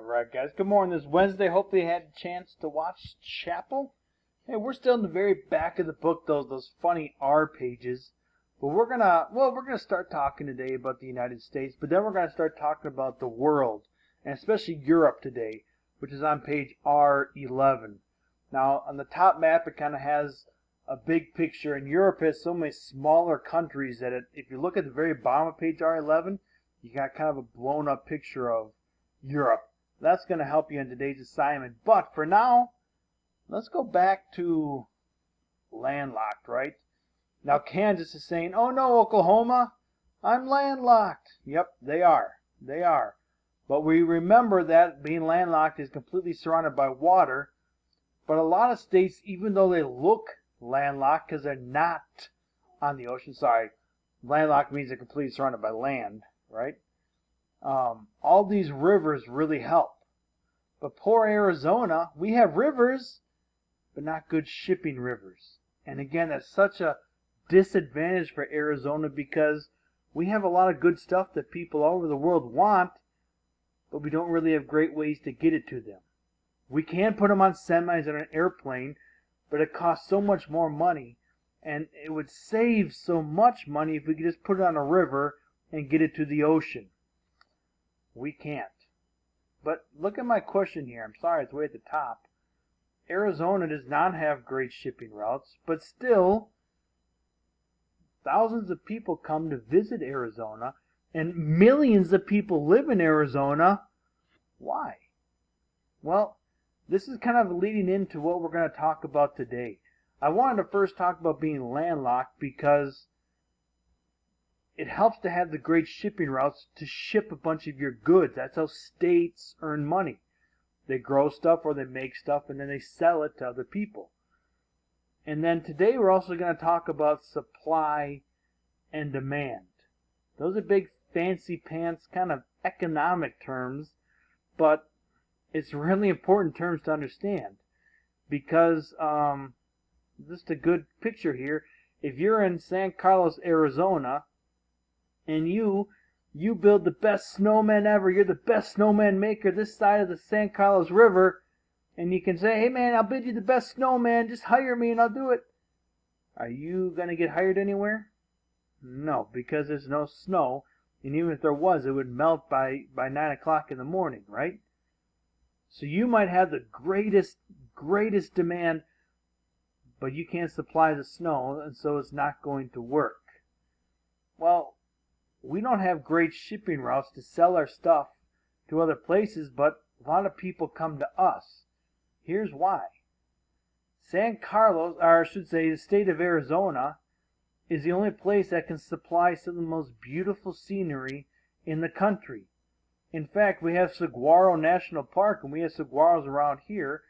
Alright, guys. Good morning. This Wednesday. Hopefully you had a chance to watch Chapel. Hey, we're still in the very back of the book, those funny R pages. But we're gonna start talking today about the United States, but then we're gonna start talking about the world, and especially Europe today, which is on page R11. Now, on the top map, it kind of has a big picture, and Europe has so many smaller countries that if you look at the very bottom of page R11, you got kind of a blown up picture of Europe. That's going to help you in today's assignment. But for now, let's go back to landlocked, right? Now Kansas is saying, oh no, Oklahoma, I'm landlocked. Yep, they are. They are. But we remember that being landlocked is completely surrounded by water. But a lot of states, even though they look landlocked because they're not on the ocean, sorry, landlocked means they're completely surrounded by land, right? All these rivers really help. But poor Arizona, we have rivers, but not good shipping rivers. And again, that's such a disadvantage for Arizona because we have a lot of good stuff that people all over the world want, but we don't really have great ways to get it to them. We can put them on semis and an airplane, but it costs so much more money, and it would save so much money if we could just put it on a river and get it to the ocean. We can't. But look at my question here. I'm sorry, it's way at the top. Arizona does not have great shipping routes, but still, thousands of people come to visit Arizona, and millions of people live in Arizona. Why? Well, this is kind of leading into what we're going to talk about today. I wanted to first talk about being landlocked because it helps to have the great shipping routes to ship a bunch of your goods. That's how states earn money. They grow stuff or they make stuff and then they sell it to other people. And then today we're also going to talk about supply and demand. Those are big fancy pants kind of economic terms, but it's really important terms to understand because just a good picture here. If you're in San Carlos, Arizona, and you build the best snowman ever, you're the best snowman maker this side of the San Carlos River, and you can say, hey man, I'll build you the best snowman, just hire me and I'll do it. Are you going to get hired anywhere? No, because there's no snow, and even if there was, it would melt by 9 o'clock in the morning, right? So you might have the greatest demand, but you can't supply the snow, and so it's not going to work. Well, we don't have great shipping routes to sell our stuff to other places, but a lot of people come to us. Here's why. San Carlos, or I should say the state of Arizona, is the only place that can supply some of the most beautiful scenery in the country. In fact, we have Saguaro National Park, and we have saguaros around here.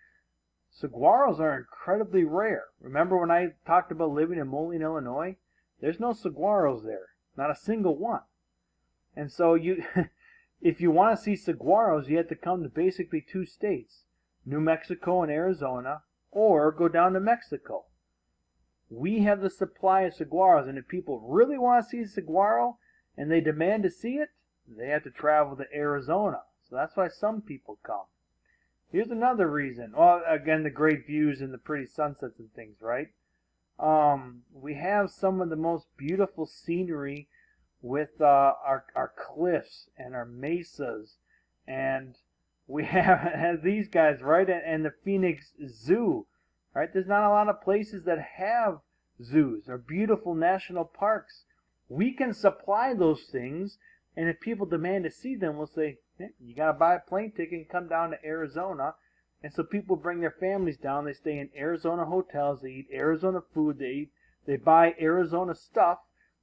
Saguaros are incredibly rare. Remember when I talked about living in Moline, Illinois? There's no saguaros there. Not a single one. And so if you want to see saguaros, you have to come to basically two states, New Mexico and Arizona, or go down to Mexico. We have the supply of saguaros, and if people really want to see a saguaro and they demand to see it, they have to travel to Arizona. So that's why some people come. Here's another reason. Well, again, the great views and the pretty sunsets and things, right? We have some of the most beautiful scenery with our cliffs and our mesas, and we have these guys, right? And the Phoenix Zoo, right? There's not a lot of places that have zoos or beautiful national parks. We can supply those things, and if people demand to see them, we'll say, hey, you got to buy a plane ticket and come down to Arizona. And so people bring their families down. They stay in Arizona hotels. They eat Arizona food. They buy Arizona stuff,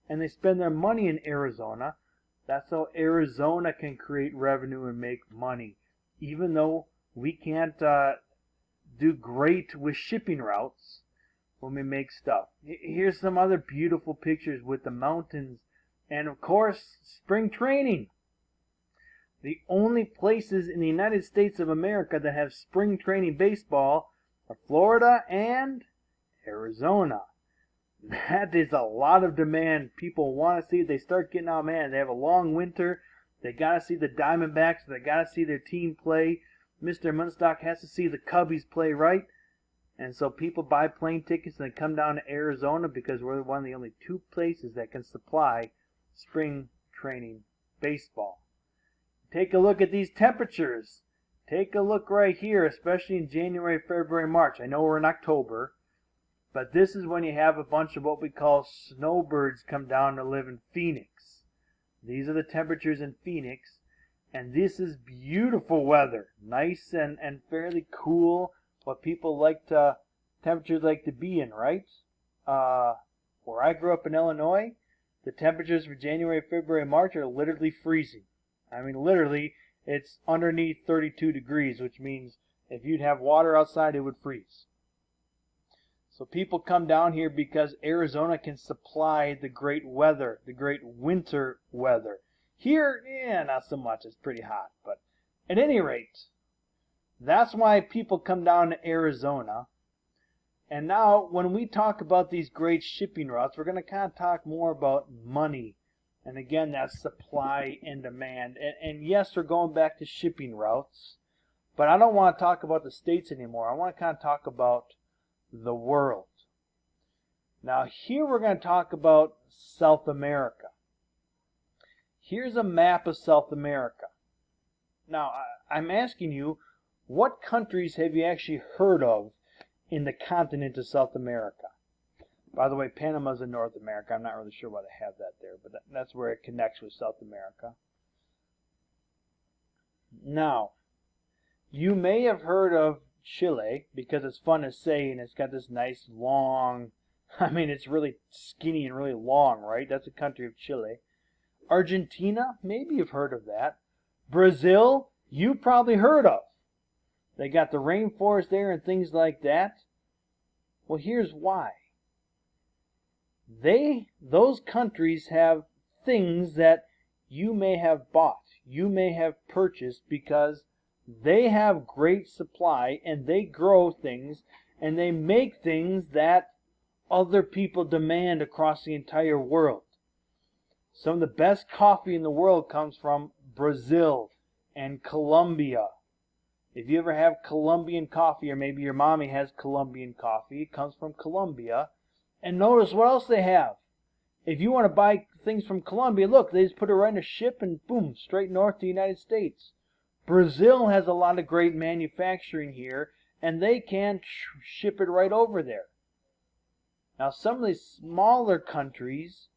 and they spend their money in Arizona. That's how Arizona can create revenue and make money, even though we can't do great with shipping routes when we make stuff. Here's some other beautiful pictures with the mountains, and of course, spring training. The only places in the United States of America that have spring training baseball are Florida and Arizona. That is a lot of demand. People want to see it. They start getting out, man, they have a long winter. They got to see the Diamondbacks. They got to see their team play. Mr. Munstock has to see the Cubbies play right. And so people buy plane tickets and they come down to Arizona because we're one of the only two places that can supply spring training baseball. Take a look at these temperatures. Take a look right here, especially in January, February, March. I know we're in October, but this is when you have a bunch of what we call snowbirds come down to live in Phoenix. These are the temperatures in Phoenix, and this is beautiful weather. Nice and fairly cool, what people temperatures like to be in, right? Where I grew up in Illinois, the temperatures for January, February, March are literally freezing. I mean, literally, it's underneath 32 degrees, which means if you'd have water outside, it would freeze. So people come down here because Arizona can supply the great weather, the great winter weather. Here, not so much. It's pretty hot. But at any rate, that's why people come down to Arizona. And now, when we talk about these great shipping routes, we're going to kind of talk more about money. And again, that's supply and demand. And yes, we're going back to shipping routes. But I don't want to talk about the states anymore. I want to kind of talk about the world. Now, here we're going to talk about South America. Here's a map of South America. Now, I'm asking you, what countries have you actually heard of in the continent of South America? By the way, Panama's in North America. I'm not really sure why they have that there, but that's where it connects with South America. Now, you may have heard of Chile, because it's fun to say, and it's got this nice long, it's really skinny and really long, right? That's a country of Chile. Argentina, maybe you've heard of that. Brazil, you probably heard of. They got the rainforest there and things like that. Well, here's why. Those countries have things that you may have bought, you may have purchased, because they have great supply and they grow things and they make things that other people demand across the entire world. Some of the best coffee in the world comes from Brazil and Colombia. If you ever have Colombian coffee, or maybe your mommy has Colombian coffee, it comes from Colombia. And notice what else they have. If you want to buy things from Colombia, look, they just put it right in a ship and boom, straight north to the United States. Brazil has a lot of great manufacturing here, and they can ship it right over there. Now, some of these smaller countries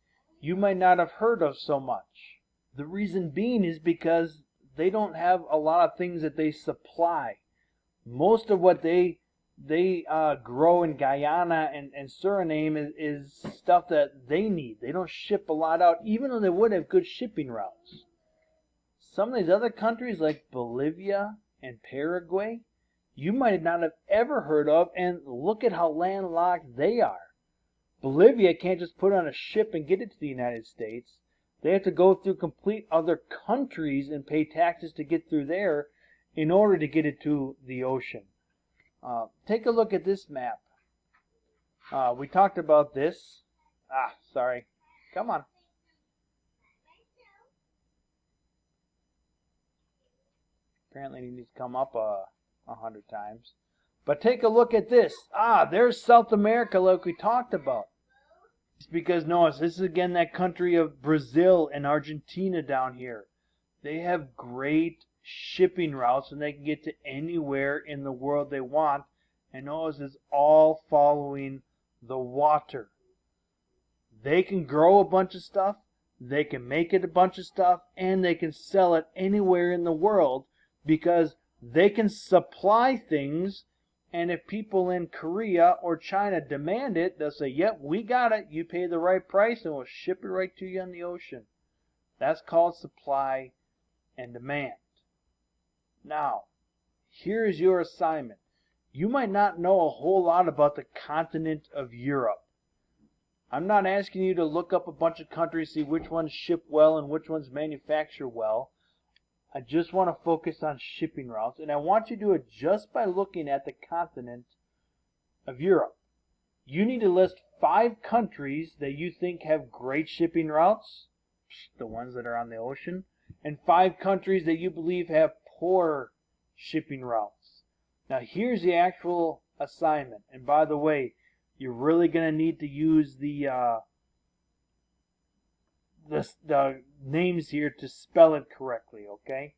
you might not have heard of so much. The reason being is because they don't have a lot of things that they supply. Most of what they grow in Guyana and Suriname is stuff that they need. They don't ship a lot out, even though they would have good shipping routes. Some of these other countries like Bolivia and Paraguay, you might not have ever heard of, and look at how landlocked they are. Bolivia can't just put on a ship and get it to the United States. They have to go through complete other countries and pay taxes to get through there in order to get it to the ocean. Take a look at this map. We talked about this. Sorry. Come on. Apparently it needs to come up 100 times. But take a look at this. There's South America like we talked about. It's because, notice, this is again that country of Brazil and Argentina down here. They have great shipping routes and they can get to anywhere in the world they want. And notice it's all following the water. They can grow a bunch of stuff, they can make it a bunch of stuff, and they can sell it anywhere in the world because they can supply things. And if people in Korea or China demand it, they'll say, yep, we got it. You pay the right price and we'll ship it right to you on the ocean. That's called supply and demand. Now, here's your assignment. You might not know a whole lot about the continent of Europe. I'm not asking you to look up a bunch of countries, see which ones ship well and which ones manufacture well. I just want to focus on shipping routes, and I want you to do it just by looking at the continent of Europe. You need to list 5 countries that you think have great shipping routes, the ones that are on the ocean, and 5 countries that you believe have poor shipping routes. Now here's the actual assignment. And by the way, you're really going to need to use the names here to spell it correctly, okay?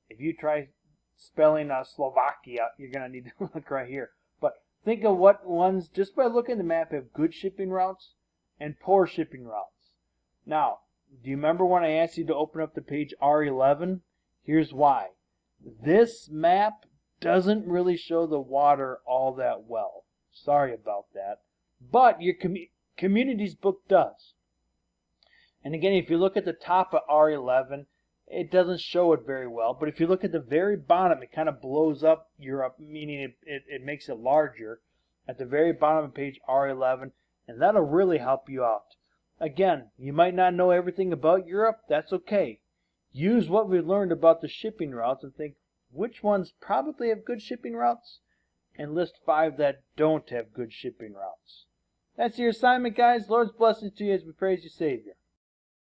If you try spelling Slovakia, you're going to need to look right here. But think of what ones, just by looking at the map, have good shipping routes and poor shipping routes. Now, do you remember when I asked you to open up the page R11? Here's why. This map doesn't really show the water all that well. Sorry about that. But your communities book does. And again, if you look at the top of R11, it doesn't show it very well. But if you look at the very bottom, it kind of blows up Europe, meaning it makes it larger at the very bottom of page R11, and that'll really help you out. Again, you might not know everything about Europe. That's okay. Use what we learned about the shipping routes and think which ones probably have good shipping routes, and list 5 that don't have good shipping routes. That's your assignment, guys. Lord's blessings to you as we praise your Savior.